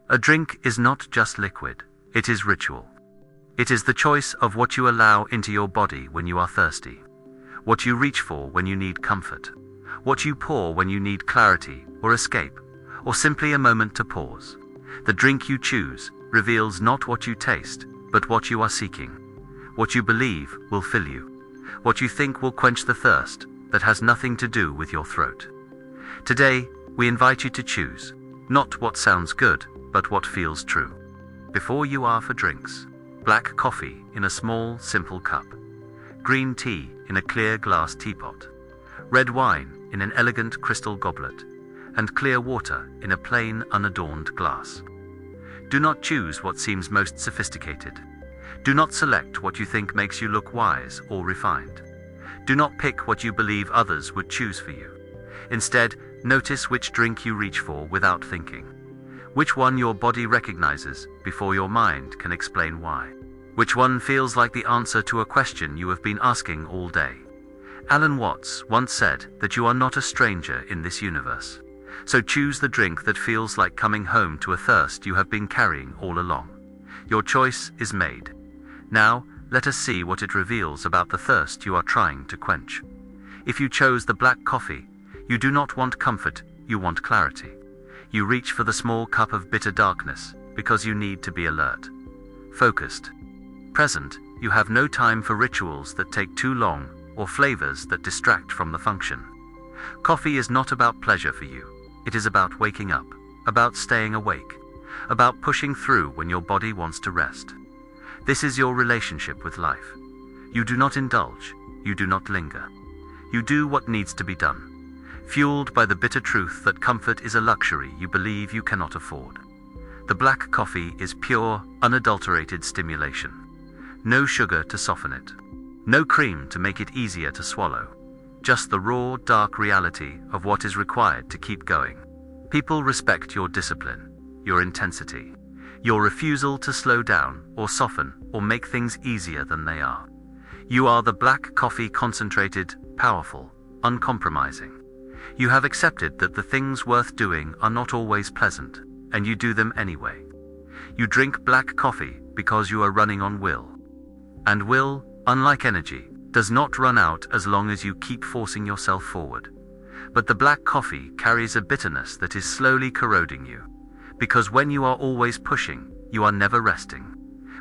A drink is not just liquid, it is ritual. It is the choice of what you allow into your body when you are thirsty, what you reach for when you need comfort, what you pour when you need clarity or escape, or simply a moment to pause. The drink you choose reveals not what you taste, but what you are seeking. What you believe will fill you. What you think will quench the thirst that has nothing to do with your throat. Today, we invite you to choose, not what sounds good, but what feels true. Before you are for drinks, black coffee in a small, simple cup, green tea in a clear glass teapot, red wine in an elegant crystal goblet, and clear water in a plain, unadorned glass. Do not choose what seems most sophisticated. Do not select what you think makes you look wise or refined. Do not pick what you believe others would choose for you. Instead, notice which drink you reach for without thinking. Which one your body recognizes before your mind can explain why. Which one feels like the answer to a question you have been asking all day. Alan Watts once said that you are not a stranger in this universe. So choose the drink that feels like coming home to a thirst you have been carrying all along. Your choice is made. Now, let us see what it reveals about the thirst you are trying to quench. If you chose the black coffee, you do not want comfort, you want clarity. You reach for the small cup of bitter darkness because you need to be alert, focused, present. You have no time for rituals that take too long or flavors that distract from the function. Coffee is not about pleasure for you. It is about waking up, about staying awake, about pushing through when your body wants to rest. This is your relationship with life. You do not indulge, you do not linger. You do what needs to be done, fueled by the bitter truth that comfort is a luxury you believe you cannot afford. The black coffee is pure, unadulterated stimulation. No sugar to soften it. No cream to make it easier to swallow. Just the raw, dark reality of what is required to keep going. People respect your discipline, your intensity, your refusal to slow down or soften or make things easier than they are. You are the black coffee, concentrated, powerful, uncompromising. You have accepted that the things worth doing are not always pleasant, and you do them anyway. You drink black coffee because you are running on will. And will, unlike energy, does not run out as long as you keep forcing yourself forward. But the black coffee carries a bitterness that is slowly corroding you. Because when you are always pushing, you are never resting.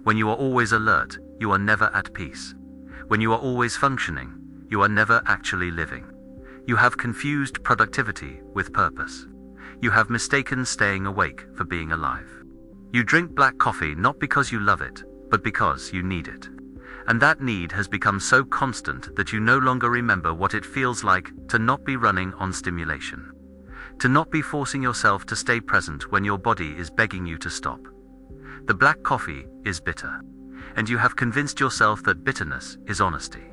When you are always alert, you are never at peace. When you are always functioning, you are never actually living. You have confused productivity with purpose. You have mistaken staying awake for being alive. You drink black coffee not because you love it, but because you need it. And that need has become so constant that you no longer remember what it feels like to not be running on stimulation. To not be forcing yourself to stay present when your body is begging you to stop. The black coffee is bitter, and you have convinced yourself that bitterness is honesty,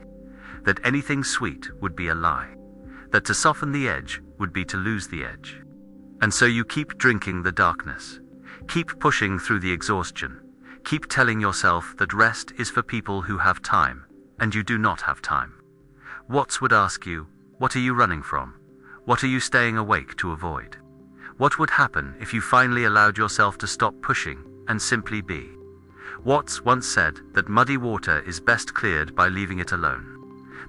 that anything sweet would be a lie, that to soften the edge would be to lose the edge. And so you keep drinking the darkness, keep pushing through the exhaustion, keep telling yourself that rest is for people who have time, and you do not have time. Watts would ask you, what are you running from? What are you staying awake to avoid? What would happen if you finally allowed yourself to stop pushing and simply be? Watts once said that muddy water is best cleared by leaving it alone.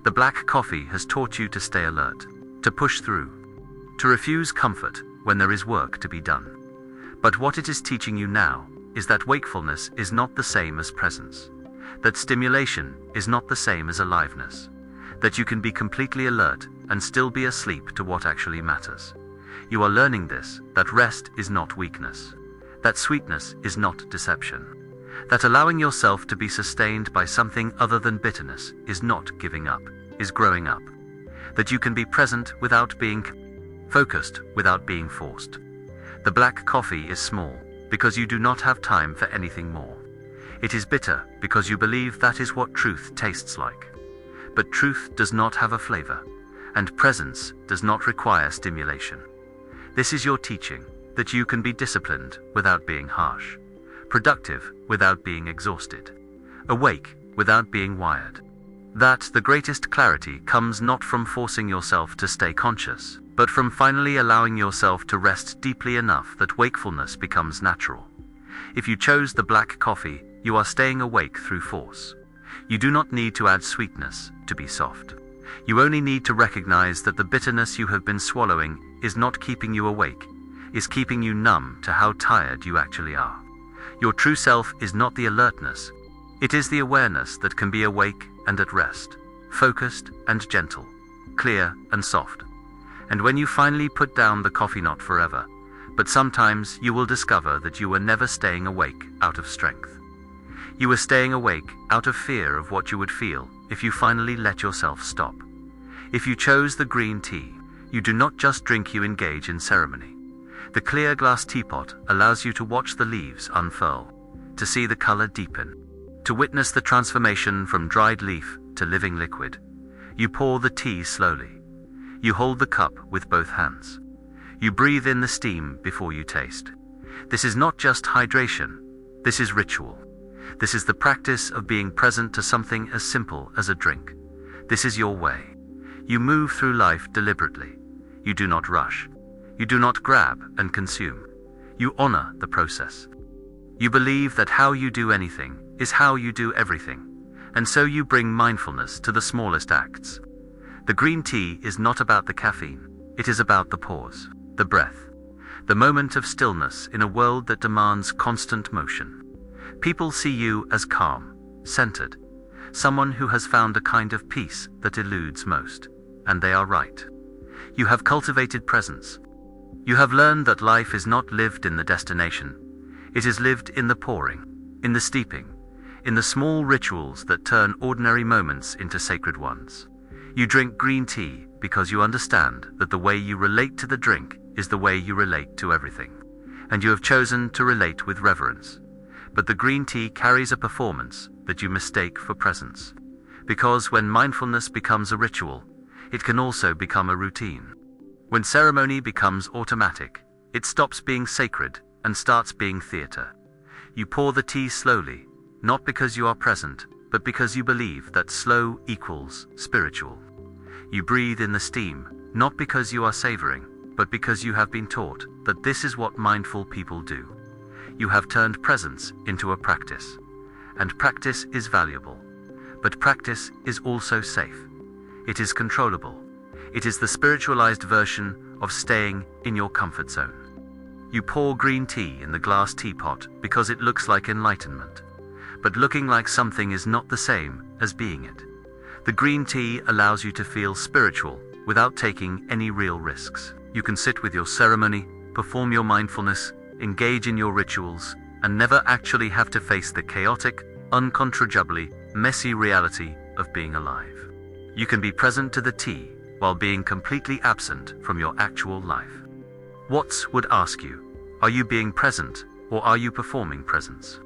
The black coffee has taught you to stay alert, to push through, to refuse comfort when there is work to be done. But what it is teaching you now is that wakefulness is not the same as presence, that stimulation is not the same as aliveness, that you can be completely alert and still be asleep to what actually matters. You are learning this, that rest is not weakness, that sweetness is not deception, that allowing yourself to be sustained by something other than bitterness is not giving up, is growing up, that you can be present without being focused, without being forced. The black coffee is small because you do not have time for anything more. It is bitter because you believe that is what truth tastes like. But truth does not have a flavor, and presence does not require stimulation. This is your teaching, that you can be disciplined without being harsh, productive without being exhausted, awake without being wired. That the greatest clarity comes not from forcing yourself to stay conscious, but from finally allowing yourself to rest deeply enough that wakefulness becomes natural. If you chose the black coffee, you are staying awake through force. You do not need to add sweetness to be soft. You only need to recognize that the bitterness you have been swallowing is not keeping you awake, is keeping you numb to how tired you actually are. Your true self is not the alertness. It is the awareness that can be awake and at rest, focused and gentle, clear and soft. And when you finally put down the coffee, not forever, but sometimes, you will discover that you were never staying awake out of strength. You were staying awake out of fear of what you would feel if you finally let yourself stop. If you chose the green tea, you do not just drink, you engage in ceremony. The clear glass teapot allows you to watch the leaves unfurl, to see the color deepen, to witness the transformation from dried leaf to living liquid. You pour the tea slowly. You hold the cup with both hands. You breathe in the steam before you taste. This is not just hydration. This is ritual. This is the practice of being present to something as simple as a drink. This is your way. You move through life deliberately. You do not rush. You do not grab and consume. You honor the process. You believe that how you do anything is how you do everything, and so you bring mindfulness to the smallest acts. The green tea is not about the caffeine. It is about the pause, the breath, the moment of stillness in a world that demands constant motion. People see you as calm, centered, someone who has found a kind of peace that eludes most, and they are right. You have cultivated presence. You have learned that life is not lived in the destination. It is lived in the pouring, in the steeping, in the small rituals that turn ordinary moments into sacred ones. You drink green tea because you understand that the way you relate to the drink is the way you relate to everything, and you have chosen to relate with reverence. But the green tea carries a performance that you mistake for presence, because when mindfulness becomes a ritual, it can also become a routine. When ceremony becomes automatic, it stops being sacred and starts being theater. You pour the tea slowly, not because you are present, but because you believe that slow equals spiritual. You breathe in the steam, not because you are savoring, but because you have been taught that this is what mindful people do. You have turned presence into a practice. And practice is valuable. But practice is also safe. It is controllable. It is the spiritualized version of staying in your comfort zone. You pour green tea in the glass teapot because it looks like enlightenment. But looking like something is not the same as being it. The green tea allows you to feel spiritual without taking any real risks. You can sit with your ceremony, perform your mindfulness, engage in your rituals, and never actually have to face the chaotic, uncontrollably messy reality of being alive. You can be present to the tea while being completely absent from your actual life. Watts would ask you, are you being present or are you performing presence?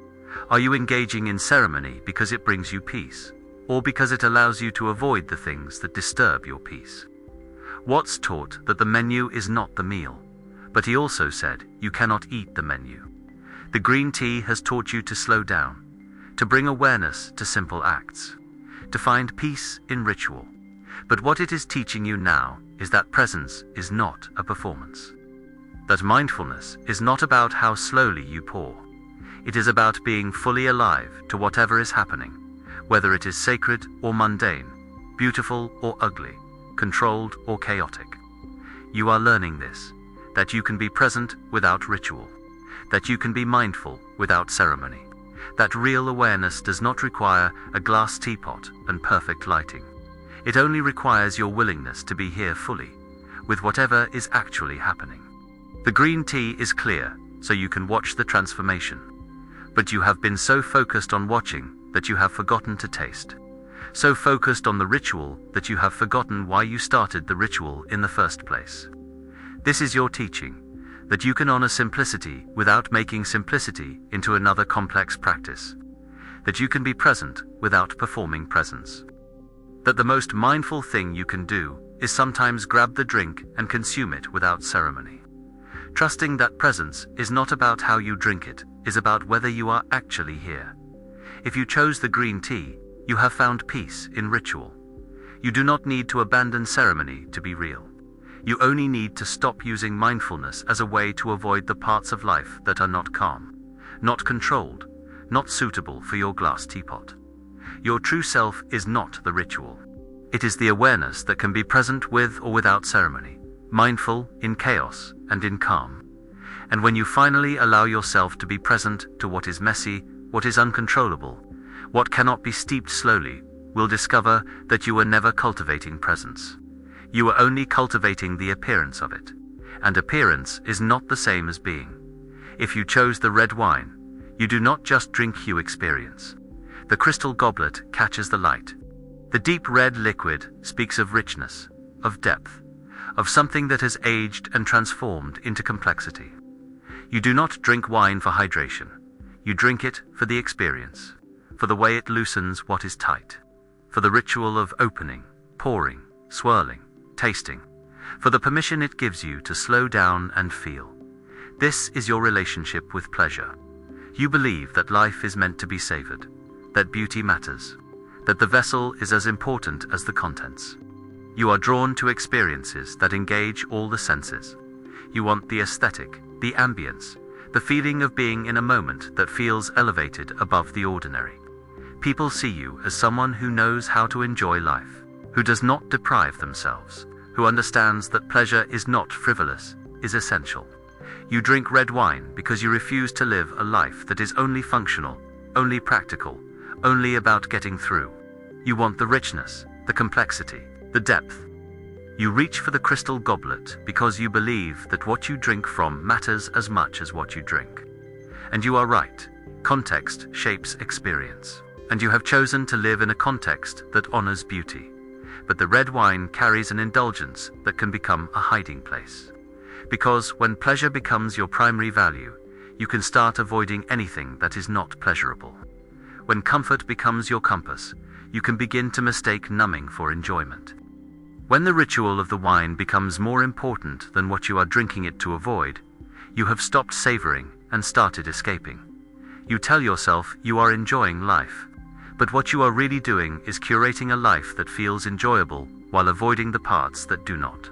Are you engaging in ceremony because it brings you peace, or because it allows you to avoid the things that disturb your peace? Watts taught that the menu is not the meal, but he also said you cannot eat the menu. The green tea has taught you to slow down, to bring awareness to simple acts, to find peace in ritual. But what it is teaching you now is that presence is not a performance. That mindfulness is not about how slowly you pour. It is about being fully alive to whatever is happening, whether it is sacred or mundane, beautiful or ugly, controlled or chaotic. You are learning this, that you can be present without ritual, that you can be mindful without ceremony, that real awareness does not require a glass teapot and perfect lighting. It only requires your willingness to be here fully, with whatever is actually happening. The green tea is clear, so you can watch the transformation. But you have been so focused on watching that you have forgotten to taste. So focused on the ritual that you have forgotten why you started the ritual in the first place. This is your teaching, that you can honor simplicity without making simplicity into another complex practice. That you can be present without performing presence. That the most mindful thing you can do is sometimes grab the drink and consume it without ceremony. Trusting that presence is not about how you drink it, is about whether you are actually here. If you chose the green tea, you have found peace in ritual. You do not need to abandon ceremony to be real. You only need to stop using mindfulness as a way to avoid the parts of life that are not calm, not controlled, not suitable for your glass teapot. Your true self is not the ritual. It is the awareness that can be present with or without ceremony, mindful in chaos and in calm. And when you finally allow yourself to be present to what is messy, what is uncontrollable, what cannot be steeped slowly, will discover that you were never cultivating presence. You were only cultivating the appearance of it. And appearance is not the same as being. If you chose the red wine, you do not just drink, you experience. The crystal goblet catches the light. The deep red liquid speaks of richness, of depth, of something that has aged and transformed into complexity. You do not drink wine for hydration. You drink it for the experience, for the way it loosens what is tight, for the ritual of opening, pouring, swirling, tasting, for the permission it gives you to slow down and feel. This is your relationship with pleasure. You believe that life is meant to be savored, that beauty matters, that the vessel is as important as the contents. You are drawn to experiences that engage all the senses. You want the aesthetic, the ambience, the feeling of being in a moment that feels elevated above the ordinary. People see you as someone who knows how to enjoy life, who does not deprive themselves, who understands that pleasure is not frivolous, is essential. You drink red wine because you refuse to live a life that is only functional, only practical, only about getting through. You want the richness, the complexity, the depth. You reach for the crystal goblet because you believe that what you drink from matters as much as what you drink. And you are right. Context shapes experience. And you have chosen to live in a context that honors beauty. But the red wine carries an indulgence that can become a hiding place. Because when pleasure becomes your primary value, you can start avoiding anything that is not pleasurable. When comfort becomes your compass, you can begin to mistake numbing for enjoyment. When the ritual of the wine becomes more important than what you are drinking it to avoid, you have stopped savoring and started escaping. You tell yourself you are enjoying life, but what you are really doing is curating a life that feels enjoyable while avoiding the parts that do not.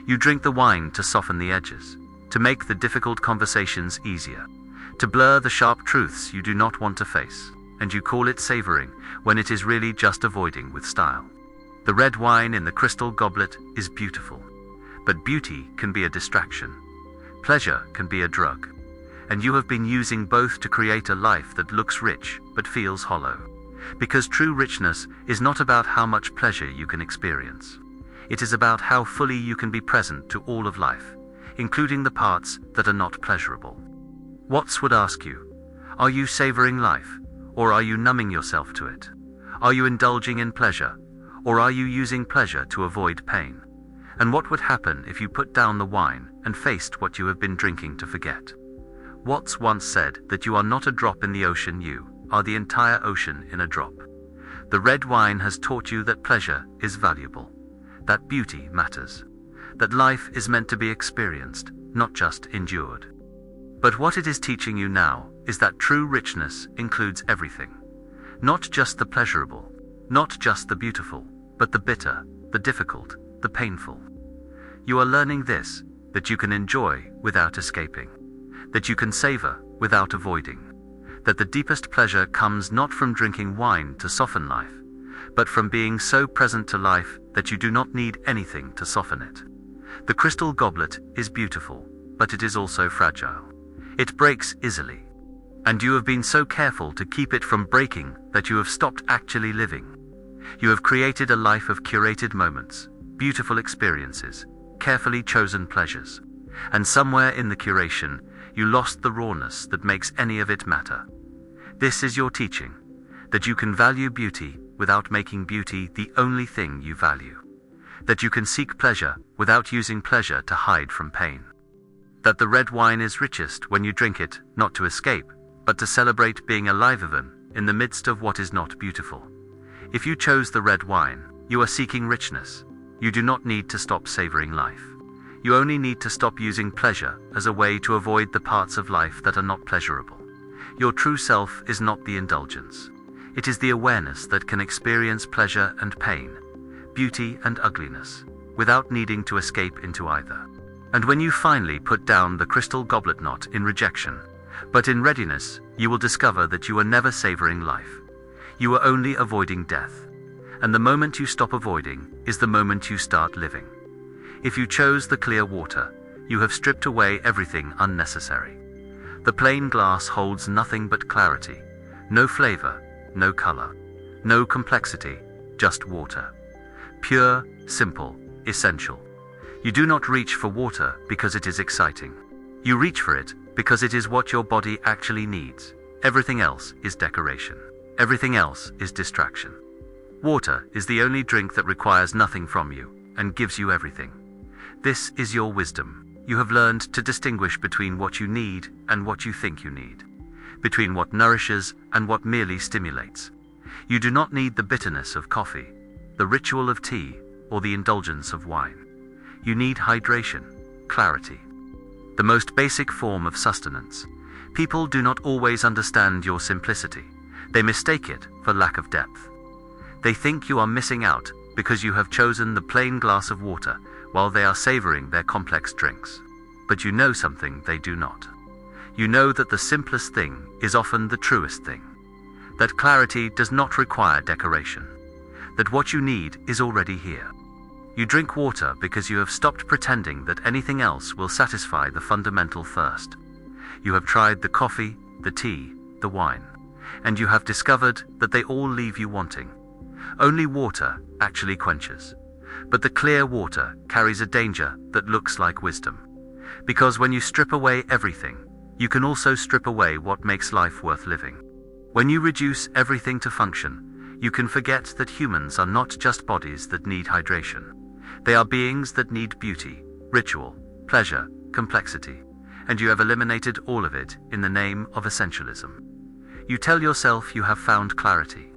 You drink the wine to soften the edges, to make the difficult conversations easier, to blur the sharp truths you do not want to face, and you call it savoring when it is really just avoiding with style. The red wine in the crystal goblet is beautiful, but beauty can be a distraction. Pleasure can be a drug, and you have been using both to create a life that looks rich but feels hollow. Because true richness is not about how much pleasure you can experience. It is about how fully you can be present to all of life, including the parts that are not pleasurable. Watts would ask you, are you savoring life, or are you numbing yourself to it? Are you indulging in pleasure, or are you using pleasure to avoid pain? And what would happen if you put down the wine and faced what you have been drinking to forget? Watts once said that you are not a drop in the ocean, you are the entire ocean in a drop. The red wine has taught you that pleasure is valuable, that beauty matters, that life is meant to be experienced, not just endured. But what it is teaching you now is that true richness includes everything, not just the pleasurable, not just the beautiful, but the bitter, the difficult, the painful. You are learning this, that you can enjoy without escaping, that you can savor without avoiding, that the deepest pleasure comes not from drinking wine to soften life, but from being so present to life that you do not need anything to soften it. The crystal goblet is beautiful, but it is also fragile. It breaks easily. And you have been so careful to keep it from breaking that you have stopped actually living. You have created a life of curated moments, beautiful experiences, carefully chosen pleasures. And somewhere in the curation, you lost the rawness that makes any of it matter. This is your teaching, that you can value beauty without making beauty the only thing you value. That you can seek pleasure without using pleasure to hide from pain. That the red wine is richest when you drink it, not to escape, but to celebrate being alive even in the midst of what is not beautiful. If you chose the red wine, you are seeking richness. You do not need to stop savoring life. You only need to stop using pleasure as a way to avoid the parts of life that are not pleasurable. Your true self is not the indulgence. It is the awareness that can experience pleasure and pain, beauty and ugliness, without needing to escape into either. And when you finally put down the crystal goblet not in rejection, But in readiness, you will discover that you are never savoring life. You are only avoiding death. And the moment you stop avoiding is the moment you start living. If you chose the clear water, you have stripped away everything unnecessary. The plain glass holds nothing but clarity, no flavor, no color, no complexity, just water. Pure, simple, essential. You do not reach for water because it is exciting. You reach for it because it is what your body actually needs. Everything else is decoration. Everything else is distraction. Water is the only drink that requires nothing from you and gives you everything. This is your wisdom. You have learned to distinguish between what you need and what you think you need, between what nourishes and what merely stimulates. You do not need the bitterness of coffee, the ritual of tea, or the indulgence of wine. You need hydration, clarity, the most basic form of sustenance. People do not always understand your simplicity. They mistake it for lack of depth. They think you are missing out because you have chosen the plain glass of water while they are savoring their complex drinks. But you know something they do not. You know that the simplest thing is often the truest thing. That clarity does not require decoration. That what you need is already here. You drink water because you have stopped pretending that anything else will satisfy the fundamental thirst. You have tried the coffee, the tea, the wine, and you have discovered that they all leave you wanting. Only water actually quenches. But the clear water carries a danger that looks like wisdom. Because when you strip away everything, you can also strip away what makes life worth living. When you reduce everything to function, you can forget that humans are not just bodies that need hydration. They are beings that need beauty, ritual, pleasure, complexity, and you have eliminated all of it in the name of essentialism. You tell yourself you have found clarity,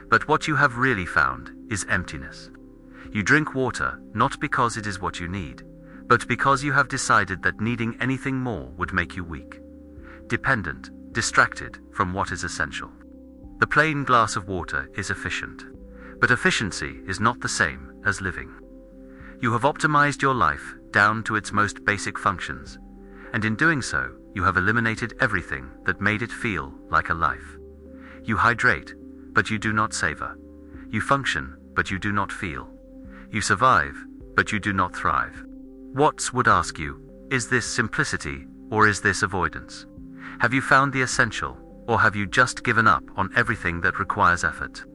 but what you have really found is emptiness. You drink water not because it is what you need, but because you have decided that needing anything more would make you weak, dependent, distracted from what is essential. The plain glass of water is efficient, but efficiency is not the same as living. You have optimized your life down to its most basic functions, and in doing so, you have eliminated everything that made it feel like a life. You hydrate, but you do not savor. You function, but you do not feel. You survive, but you do not thrive. Watts would ask you, is this simplicity or is this avoidance? Have you found the essential, or have you just given up on everything that requires effort?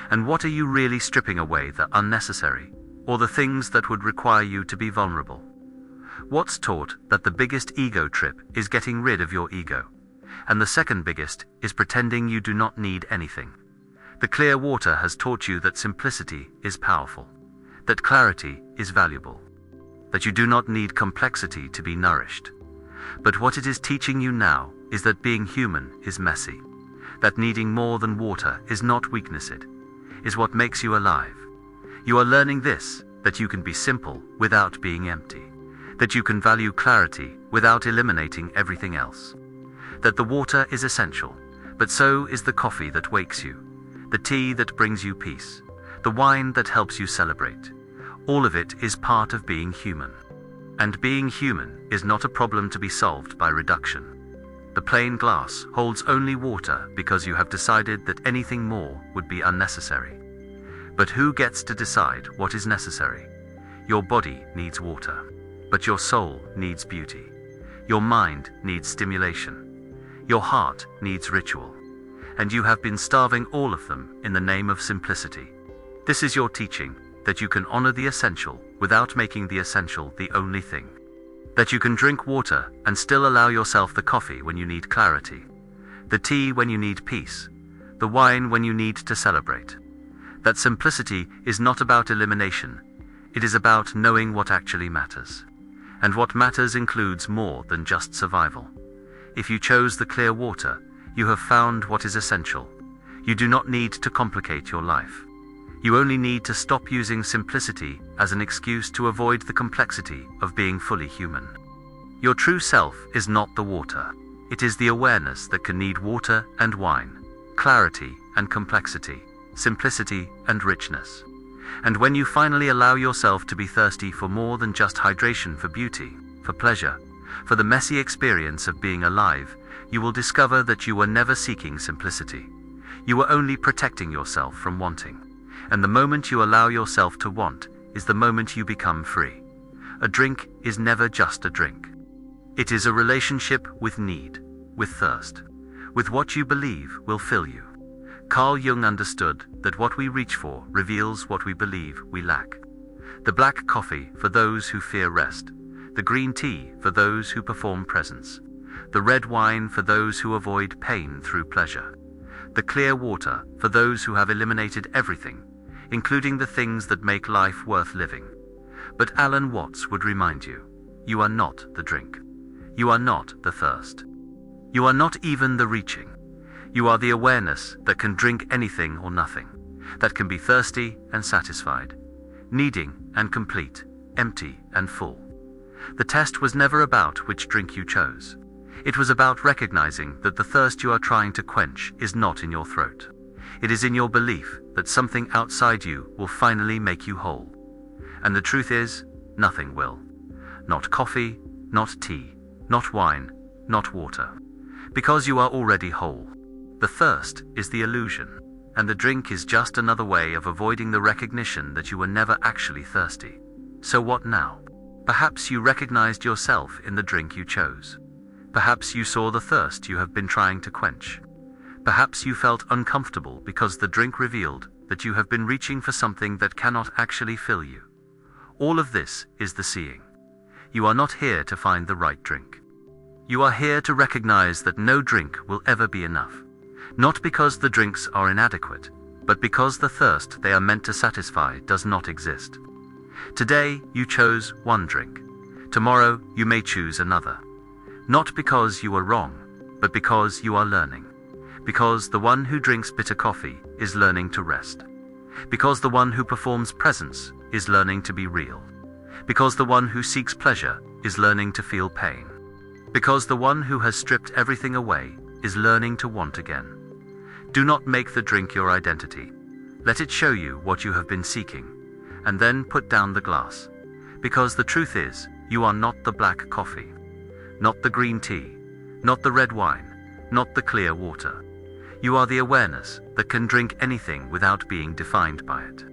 And what are you really stripping away, the unnecessary, or the things that would require you to be vulnerable? Watts taught that the biggest ego trip is getting rid of your ego, and the second biggest is pretending you do not need anything. The clear water has taught you that simplicity is powerful, that clarity is valuable, that you do not need complexity to be nourished. But what it is teaching you now is that being human is messy, that needing more than water is not weakness, it is what makes you alive. You are learning this, that you can be simple without being empty, that you can value clarity without eliminating everything else, that the water is essential, but so is the coffee that wakes you, the tea that brings you peace, the wine that helps you celebrate. All of it is part of being human. And being human is not a problem to be solved by reduction. The plain glass holds only water because you have decided that anything more would be unnecessary. But who gets to decide what is necessary? Your body needs water, but your soul needs beauty. Your mind needs stimulation. Your heart needs ritual. And you have been starving all of them in the name of simplicity. This is your teaching, that you can honor the essential without making the essential the only thing. That you can drink water and still allow yourself the coffee when you need clarity, the tea when you need peace, the wine when you need to celebrate. That simplicity is not about elimination, it is about knowing what actually matters. And what matters includes more than just survival. If you chose the clear water, you have found what is essential. You do not need to complicate your life. You only need to stop using simplicity as an excuse to avoid the complexity of being fully human. Your true self is not the water. It is the awareness that can need water and wine, clarity and complexity, simplicity and richness. And when you finally allow yourself to be thirsty for more than just hydration, for beauty, for pleasure, for the messy experience of being alive, you will discover that you were never seeking simplicity. You were only protecting yourself from wanting. And the moment you allow yourself to want is the moment you become free. A drink is never just a drink. It is a relationship with need, with thirst, with what you believe will fill you. Carl Jung understood that what we reach for reveals what we believe we lack. The black coffee for those who fear rest, the green tea for those who perform presence, the red wine for those who avoid pain through pleasure, the clear water for those who have eliminated everything, including the things that make life worth living. But Alan Watts would remind you, you are not the drink. You are not the thirst. You are not even the reaching. You are the awareness that can drink anything or nothing, that can be thirsty and satisfied, needing and complete, empty and full. The test was never about which drink you chose. It was about recognizing that the thirst you are trying to quench is not in your throat. It is in your belief that something outside you will finally make you whole. And the truth is, nothing will. Not coffee, not tea, not wine, not water. Because you are already whole. The thirst is the illusion, and the drink is just another way of avoiding the recognition that you were never actually thirsty. So what now? Perhaps you recognized yourself in the drink you chose. Perhaps you saw the thirst you have been trying to quench. Perhaps you felt uncomfortable because the drink revealed that you have been reaching for something that cannot actually fill you. All of this is the seeing. You are not here to find the right drink. You are here to recognize that no drink will ever be enough. Not because the drinks are inadequate, but because the thirst they are meant to satisfy does not exist. Today you chose one drink. Tomorrow you may choose another. Not because you are wrong, but because you are learning. Because the one who drinks bitter coffee is learning to rest. Because the one who performs presence is learning to be real. Because the one who seeks pleasure is learning to feel pain. Because the one who has stripped everything away is learning to want again. Do not make the drink your identity. Let it show you what you have been seeking, and then put down the glass. Because the truth is, you are not the black coffee, not the green tea, not the red wine, not the clear water. You are the awareness that can drink anything without being defined by it.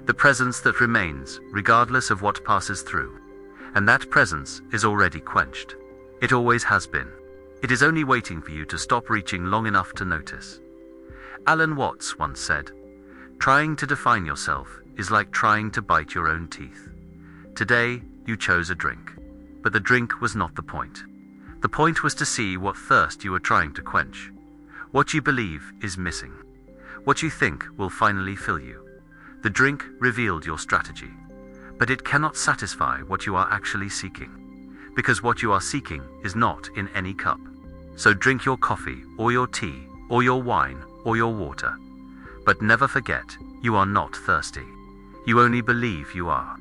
The presence that remains, regardless of what passes through. And that presence is already quenched. It always has been. It is only waiting for you to stop reaching long enough to notice. Alan Watts once said, "Trying to define yourself is like trying to bite your own teeth." Today, you chose a drink. But the drink was not the point. The point was to see what thirst you were trying to quench. What you believe is missing. What you think will finally fill you. The drink revealed your strategy. But it cannot satisfy what you are actually seeking. Because what you are seeking is not in any cup. So drink your coffee, or your tea, or your wine, or your water. But never forget, you are not thirsty. You only believe you are.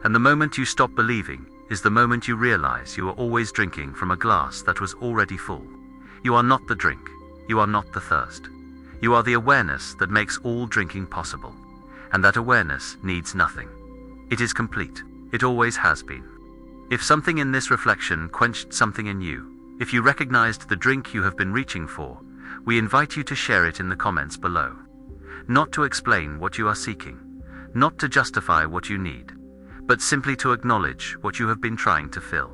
And the moment you stop believing is the moment you realize you are always drinking from a glass that was already full. You are not the drink. You are not the thirst. You are the awareness that makes all drinking possible. And that awareness needs nothing. It is complete. It always has been. If something in this reflection quenched something in you, if you recognized the drink you have been reaching for, we invite you to share it in the comments below. Not to explain what you are seeking, not to justify what you need, but simply to acknowledge what you have been trying to fill.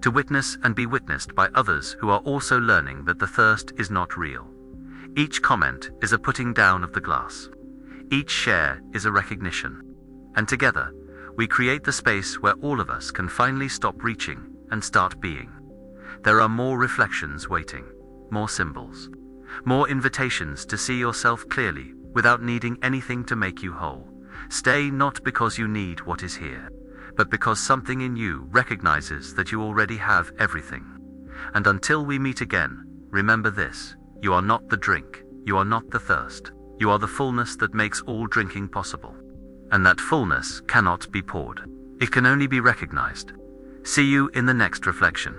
To witness and be witnessed by others who are also learning that the thirst is not real. Each comment is a putting down of the glass. Each share is a recognition. And together, we create the space where all of us can finally stop reaching and start being. There are more reflections waiting, more symbols, more invitations to see yourself clearly without needing anything to make you whole. Stay not because you need what is here, but because something in you recognizes that you already have everything. And until we meet again, remember this: you are not the drink, you are not the thirst, you are the fullness that makes all drinking possible. And that fullness cannot be poured. It can only be recognized. See you in the next reflection.